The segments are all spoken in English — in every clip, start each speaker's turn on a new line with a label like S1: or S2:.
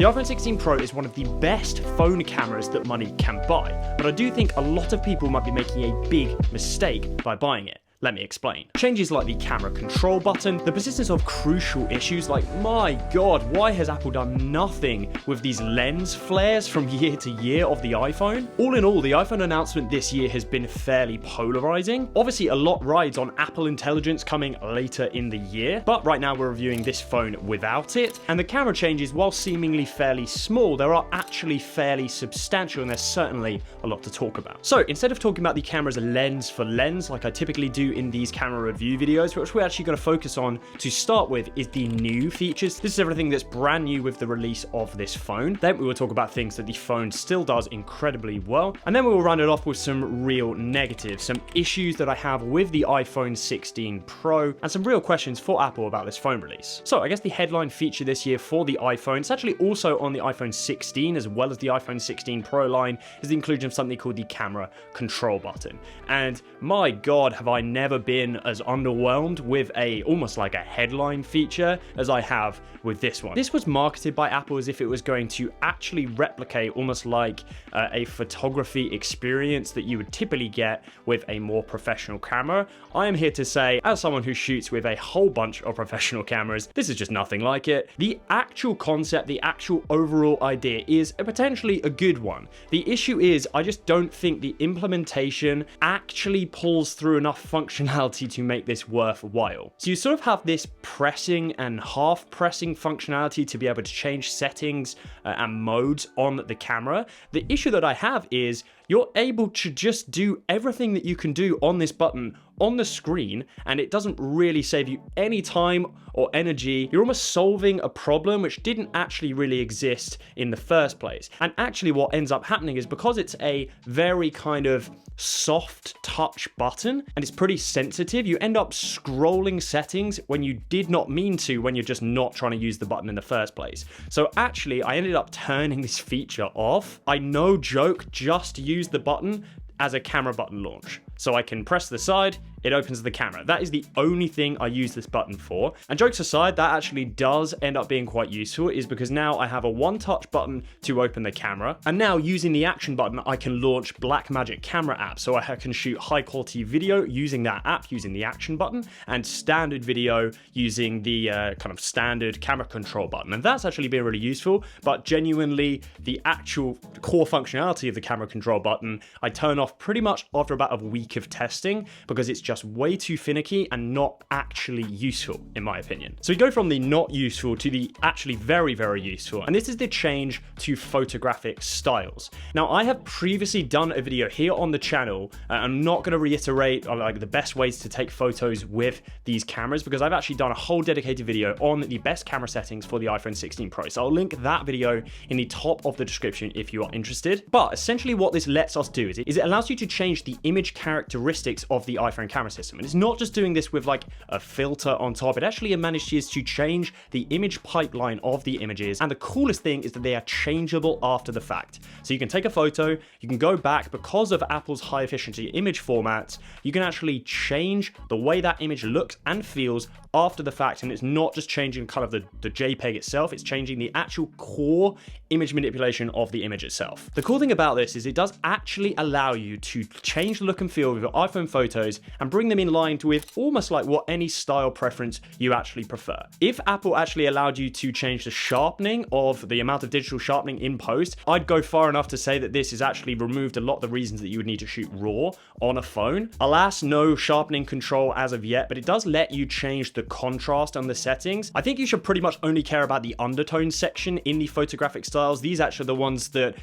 S1: The iPhone 16 Pro is one of the best phone cameras that money can buy, but I do think a lot of people might be making a big mistake by buying it. Let me explain. Changes like the camera control button, the persistence of crucial issues like, my god, why has Apple done nothing with these lens flares from year to year of the iPhone? All in all, the iPhone announcement this year has been fairly polarizing. Obviously, a lot rides on Apple Intelligence coming later in the year, but right now we're reviewing this phone without it. And the camera changes, while seemingly fairly small, there are actually fairly substantial, and there's certainly a lot to talk about. So instead of talking about the camera's lens for lens, like I typically do in these camera review videos, which we're actually going to focus on to start with is the new features. This is everything that's brand new with the release of this phone. Then we will talk about things that the phone still does incredibly well. And then we will round it off with some real negatives, some issues that I have with the iPhone 16 Pro, and some real questions for Apple about this phone release. So I guess the headline feature this year for the iPhone, it's actually also on the iPhone 16 as well as the iPhone 16 Pro line, is the inclusion of something called the camera control button. And my god, have I never been as underwhelmed with almost like a headline feature as I have with this one. This was marketed by Apple as if it was going to actually replicate almost like a photography experience that you would typically get with a more professional camera. I am here to say, as someone who shoots with a whole bunch of professional cameras, this is just nothing like it. The actual concept, the actual overall idea is potentially a good one. The issue is, I just don't think the implementation actually pulls through enough functionality to make this worthwhile. So you sort of have this pressing and half pressing functionality to be able to change settings and modes on the camera. The issue that I have is you're able to just do everything that you can do on this button on the screen, and it doesn't really save you any time or energy. You're almost solving a problem which didn't actually really exist in the first place. And actually what ends up happening is, because it's a very kind of soft touch button and it's pretty sensitive, you end up scrolling settings when you did not mean to, when you're just not trying to use the button in the first place. So actually I ended up turning this feature off. I, no joke, just use the button as a camera button launch. So I can press the side, it opens the camera. That is the only thing I use this button for. And jokes aside, that actually does end up being quite useful, is because now I have a one-touch button to open the camera. And now using the action button, I can launch Blackmagic camera app. So I can shoot high quality video using that app, using the action button, and standard video using the kind of standard camera control button. And that's actually been really useful, but genuinely the actual core functionality of the camera control button, I turn off pretty much after about a week of testing, because it's just way too finicky and not actually useful, in my opinion. So we go from the not useful to the actually very, very useful. And this is the change to photographic styles. Now, I have previously done a video here on the channel. I'm not going to reiterate like the best ways to take photos with these cameras, because I've actually done a whole dedicated video on the best camera settings for the iPhone 16 Pro. So I'll link that video in the top of the description if you are interested. But essentially what this lets us do is it allows you to change the image characteristics of the iPhone camera system. And it's not just doing this with like a filter on top. It actually manages to change the image pipeline of the images. And the coolest thing is that they are changeable after the fact. So you can take a photo, you can go back, because of Apple's high efficiency image formats, you can actually change the way that image looks and feels after the fact. And it's not just changing kind of the JPEG itself, it's changing the actual core image manipulation of the image itself. The cool thing about this is it does actually allow you to change the look and feel of your iPhone photos and bring them in line with almost like what any style preference you actually prefer. If Apple actually allowed you to change the sharpening of the amount of digital sharpening in post, I'd go far enough to say that this has actually removed a lot of the reasons that you would need to shoot RAW on a phone. Alas, no sharpening control as of yet, but it does let you change the contrast on the settings. I think you should pretty much only care about the undertone section in the photographic styles. These actually are the ones that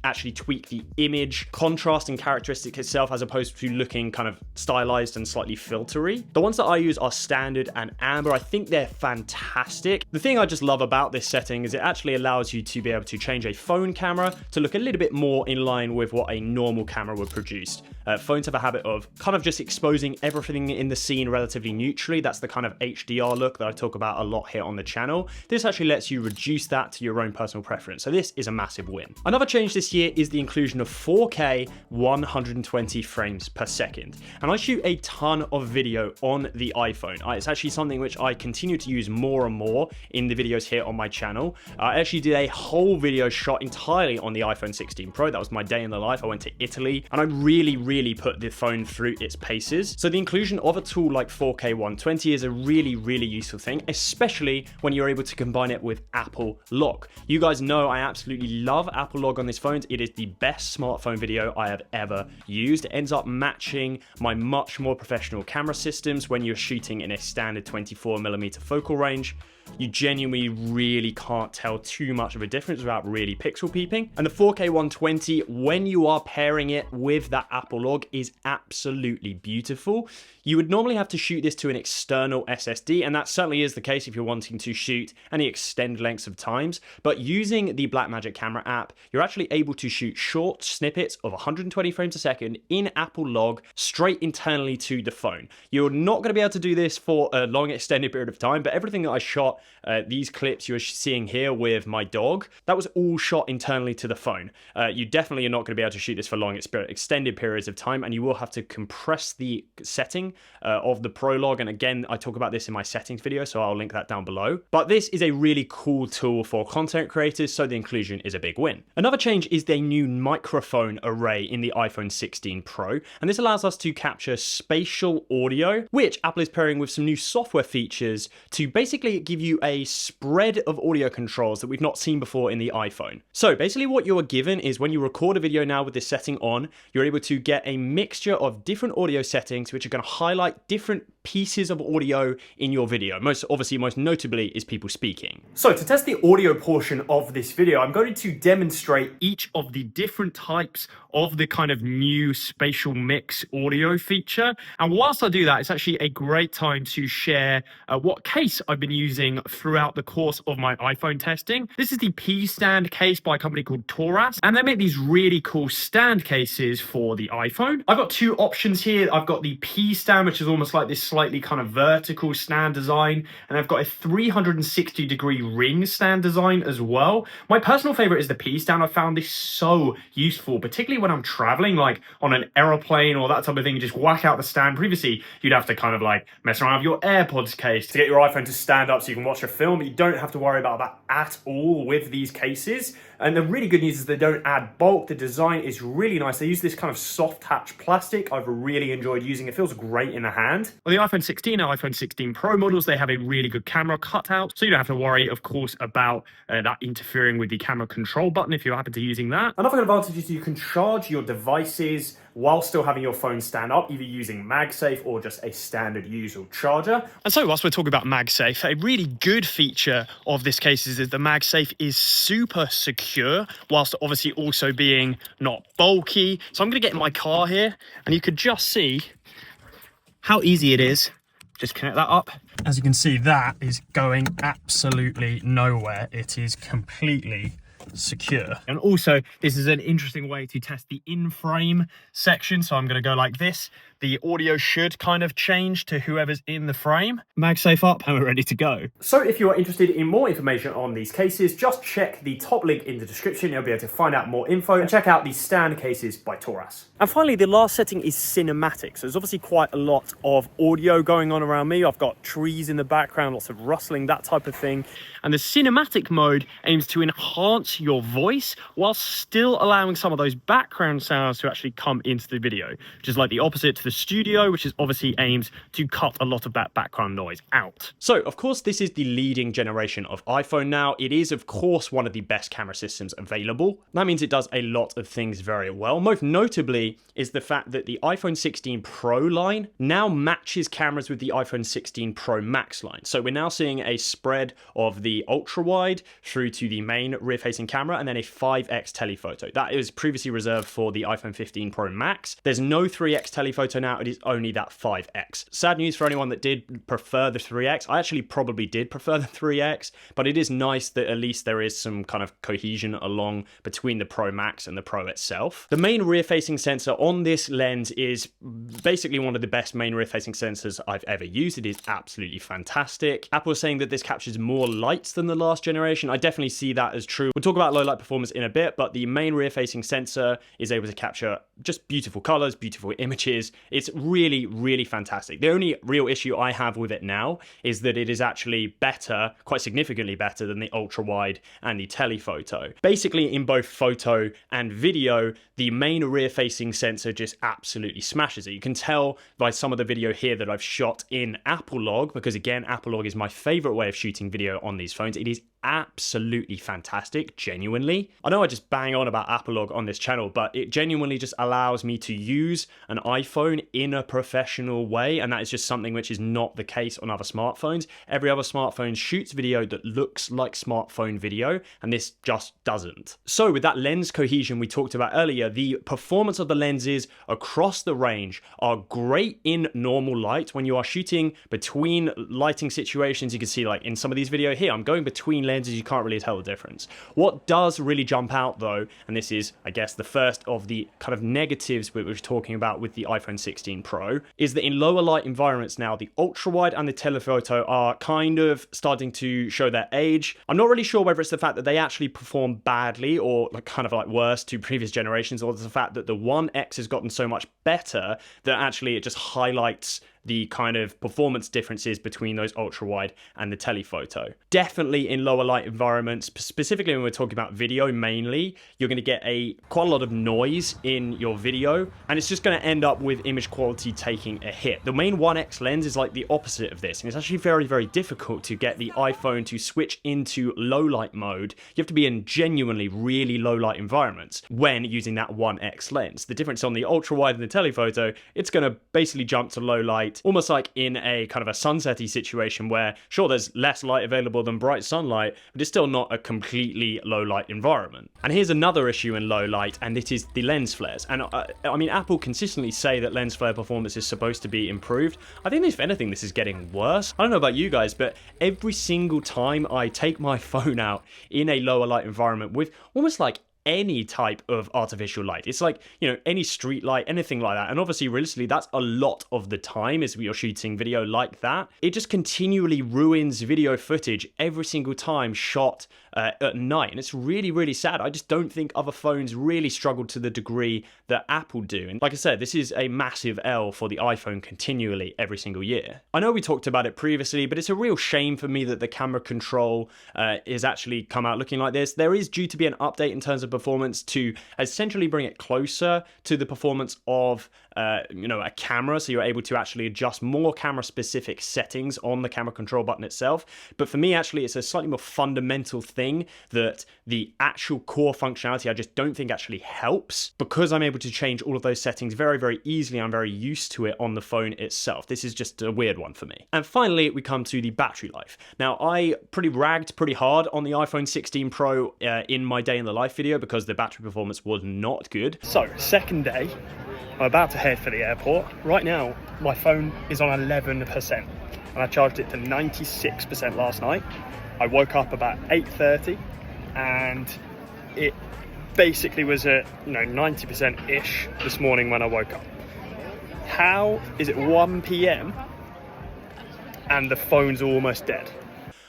S1: actually tweak the image contrast and characteristic itself, as opposed to looking kind of stylized and slightly filtery. The ones that I use are standard and amber. I think they're fantastic. The thing I just love about this setting is it actually allows you to be able to change a phone camera to look a little bit more in line with what a normal camera would produce. Phones have a habit of kind of just exposing everything in the scene relatively neutrally. That's the kind of of HDR look that I talk about a lot here on the channel. This actually lets you reduce that to your own personal preference. So this is a massive win. Another change this year is the inclusion of 4K 120 frames per second. And I shoot a ton of video on the iPhone. It's actually something which I continue to use more and more in the videos here on my channel. I actually did a whole video shot entirely on the iPhone 16 Pro. That was my day in the life. I went to Italy and I really put the phone through its paces. So the inclusion of a tool like 4K 120 is a really useful thing, especially when you're able to combine it with Apple Log. You guys know I absolutely love Apple Log on this phone. It is the best smartphone video I have ever used. It ends up matching my much more professional camera systems when you're shooting in a standard 24mm focal range. You genuinely really can't tell too much of a difference without really pixel peeping. And the 4K 120, when you are pairing it with that Apple Log, is absolutely beautiful. You would normally have to shoot this to an external SSD, and that certainly is the case if you're wanting to shoot any extended lengths of times. But using the Blackmagic Camera app, you're actually able to shoot short snippets of 120 frames a second in Apple Log straight internally to the phone. You're not going to be able to do this for a long extended period of time, but everything that I shot, these clips you're seeing here with my dog, that was all shot internally to the phone. You definitely are not going to be able to shoot this for long extended periods of time, and you will have to compress the setting of the Prolog. And again, I talk about this in my settings video, so I'll link that down below. But this is a really cool tool for content creators, so the inclusion is a big win. Another change is the new microphone array in the iPhone 16 Pro, and this allows us to capture spatial audio, which Apple is pairing with some new software features to basically give you a spread of audio controls that we've not seen before in the iPhone. So basically what you are given is when you record a video now with this setting on, you're able to get a mixture of different audio settings which are going to highlight different pieces of audio in your video. Most notably is people speaking. So to test the audio portion of this video, I'm going to demonstrate each of the different types of the kind of new spatial mix audio feature. And whilst I do that, it's actually a great time to share what case I've been using throughout the course of my iPhone testing. This is the P stand case by a company called Taurus, and they make these really cool stand cases for the iPhone. I've got two options here. I've got the P stand, which is almost like this slightly kind of vertical stand design, and I've got a 360-degree ring stand design as well. My personal favorite is the P stand. I found this so useful, particularly when I'm traveling, like on an aeroplane or that type of thing. You just whack out the stand. Previously, you'd have to kind of like mess around with your AirPods case to get your iPhone to stand up so you can watch a film. You don't have to worry about that at all with these cases. And the really good news is they don't add bulk. The design is really nice. They use this kind of soft touch plastic. I've really enjoyed using it. It feels great in the hand. On the iPhone 16 and iPhone 16 Pro models, they have a really good camera cutout, so you don't have to worry, of course, about that interfering with the camera control button if you happen to be using that. Another advantage is you can charge your devices while still having your phone stand up, either using MagSafe or just a standard usual charger. And so whilst we're talking about MagSafe, a really good feature of this case is that the MagSafe is super secure, whilst obviously also being not bulky. So I'm going to get in my car here, and you could just see how easy it is. Just connect that up. As you can see, that is going absolutely nowhere. It is completely secure. And also, this is an interesting way to test the in-frame section. So I'm going to go like this. The audio should kind of change to whoever's in the frame. MagSafe up, and we're ready to go. So if you are interested in more information on these cases, just check the top link in the description. You'll be able to find out more info, and check out the stand cases by Taurus. And finally, the last setting is cinematic. So there's obviously quite a lot of audio going on around me. I've got trees in the background, lots of rustling, that type of thing. And the cinematic mode aims to enhance your voice while still allowing some of those background sounds to actually come into the video, which is like the opposite to the studio, which is obviously aimed to cut a lot of that background noise out. So of course, this is the leading generation of iPhone now. It is of course one of the best camera systems available. That means it does a lot of things very well. Most notably is the fact that the iPhone 16 Pro line now matches cameras with the iPhone 16 Pro Max line. So we're now seeing a spread of the ultra wide through to the main rear facing camera, and then a 5x telephoto. That is previously reserved for the iPhone 15 Pro Max. There's no 3x telephoto telephoto now, it is only that 5x. Sad news for anyone that did prefer the 3x. I actually probably did prefer the 3x, but it is nice that at least there is some kind of cohesion along between the Pro Max and the Pro itself. The main rear-facing sensor on this lens is basically one of the best main rear-facing sensors I've ever used. It is absolutely fantastic. Apple is saying that this captures more lights than the last generation. I definitely see that as true. We'll talk about low light performance in a bit, but the main rear-facing sensor is able to capture just beautiful colors, beautiful images. It's really, really fantastic. The only real issue I have with it now is that it is actually better, quite significantly better than the ultra-wide and the telephoto. Basically, in both photo and video, the main rear-facing sensor just absolutely smashes it. You can tell by some of the video here that I've shot in Apple Log, because again, Apple Log is my favorite way of shooting video on these phones. It is absolutely fantastic, genuinely. I know I just bang on about Apple Log on this channel, but it genuinely just allows me to use an iPhone in a professional way, and that is just something which is not the case on other smartphones. Every other smartphone shoots video that looks like smartphone video, and this just doesn't. So with that lens cohesion we talked about earlier, the performance of the lenses across the range are great in normal light. When you are shooting between lighting situations, you can see like in some of these videos here, I'm going between lenses, you can't really tell the difference. What does really jump out though, and this is, I guess, the first of the kind of negatives we were talking about with the iPhone 16 Pro, is that in lower light environments now, the ultra wide and the telephoto are kind of starting to show their age. I'm not really sure whether it's the fact that they actually perform badly or like kind of like worse to previous generations, or the fact that the 1X has gotten so much better that actually it just highlights the kind of performance differences between those ultra wide and the telephoto. Definitely in lower light environments, specifically when we're talking about video mainly, you're going to get quite a lot of noise in your video, and it's just going to end up with image quality taking a hit. The main 1X lens is like the opposite of this, and it's actually very, very difficult to get the iPhone to switch into low light mode. You have to be in genuinely really low light environments when using that 1X lens. The difference on the ultra wide and the telephoto, it's going to basically jump to low light, almost like in a kind of a sunsetty situation where, sure, there's less light available than bright sunlight, but it's still not a completely low light environment. And here's another issue in low light, and it is the lens flares. And I mean, Apple consistently say that lens flare performance is supposed to be improved. I think if anything, this is getting worse. I don't know about you guys, but every single time I take my phone out in a lower light environment with almost like any type of artificial light, it's like, you know, any street light, anything like that, and obviously realistically that's a lot of the time as we are shooting video like that, it just continually ruins video footage every single time shot at night, and it's really, really sad. I just don't think other phones really struggle to the degree that Apple do, and like I said, this is a massive L for the iPhone continually every single year. I know we talked about it previously, but it's a real shame for me that the camera control is actually come out looking like this. There is due to be an update in terms of performance to essentially bring it closer to the performance of a camera, so you're able to actually adjust more camera specific settings on the camera control button itself. But for me, actually, it's a slightly more fundamental thing that the actual core functionality I just don't think actually helps, because I'm able to change all of those settings very, very easily. I'm very used to it on the phone itself. This is just a weird one for me. And finally, we come to the battery life. Now, I ragged pretty hard on the iPhone 16 Pro in my day in the life video because the battery performance was not good. So, second day, I'm about to head for the airport. Right now, my phone is on 11%, and I charged it to 96% last night. I woke up about 8:30, and it basically was at 90%-ish this morning when I woke up. How is it 1 p.m. and the phone's almost dead?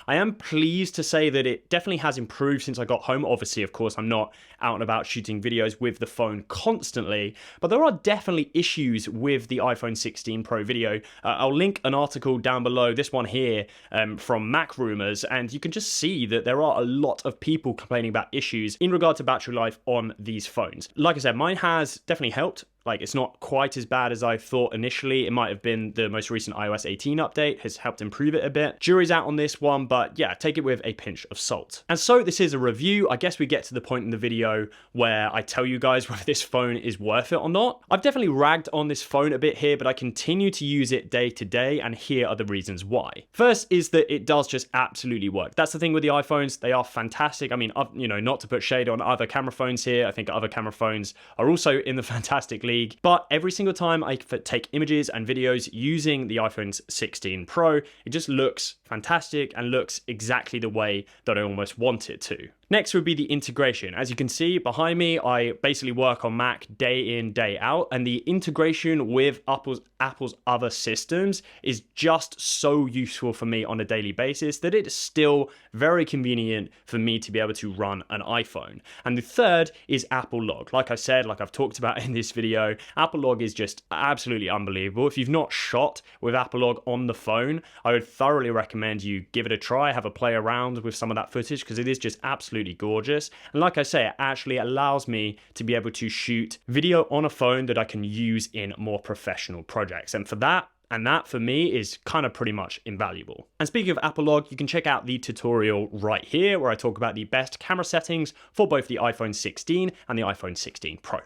S1: I am pleased to say that it definitely has improved since I got home. Obviously, of course, I'm not out and about shooting videos with the phone constantly, but there are definitely issues with the iPhone 16 Pro video. I'll link an article down below, this one here, from Mac Rumors, and you can just see that there are a lot of people complaining about issues in regard to battery life on these phones. Like I said, mine has definitely helped. Like, it's not quite as bad as I thought initially. It might have been the most recent iOS 18 update has helped improve it a bit. Jury's out on this one, but yeah, take it with a pinch of salt. And so this is a review. I guess we get to the point in the video where I tell you guys whether this phone is worth it or not. I've definitely ragged on this phone a bit here, but I continue to use it day to day, and here are the reasons why. First is that it does just absolutely work. That's the thing with the iPhones. They are fantastic. I mean, not to put shade on other camera phones here. I think other camera phones are also in the fantastic league. league. But every single time I take images and videos using the iPhone 16 Pro, it just looks fantastic and looks exactly the way that I almost want it to. Next would be the integration. As you can see behind me, I basically work on Mac day in, day out, and the integration with Apple's other systems is just so useful for me on a daily basis that it's still very convenient for me to be able to run an iPhone. And the third is Apple Log. Like I said, like I've talked about in this video, Apple Log is just absolutely unbelievable. If you've not shot with Apple Log on the phone, I would thoroughly recommend you give it a try, have a play around with some of that footage, because it is just absolutely gorgeous. And like I say, it actually allows me to be able to shoot video on a phone that I can use in more professional projects. And that for me is kind of pretty much invaluable. And speaking of Apple Log, you can check out the tutorial right here where I talk about the best camera settings for both the iPhone 16 and the iPhone 16 Pro.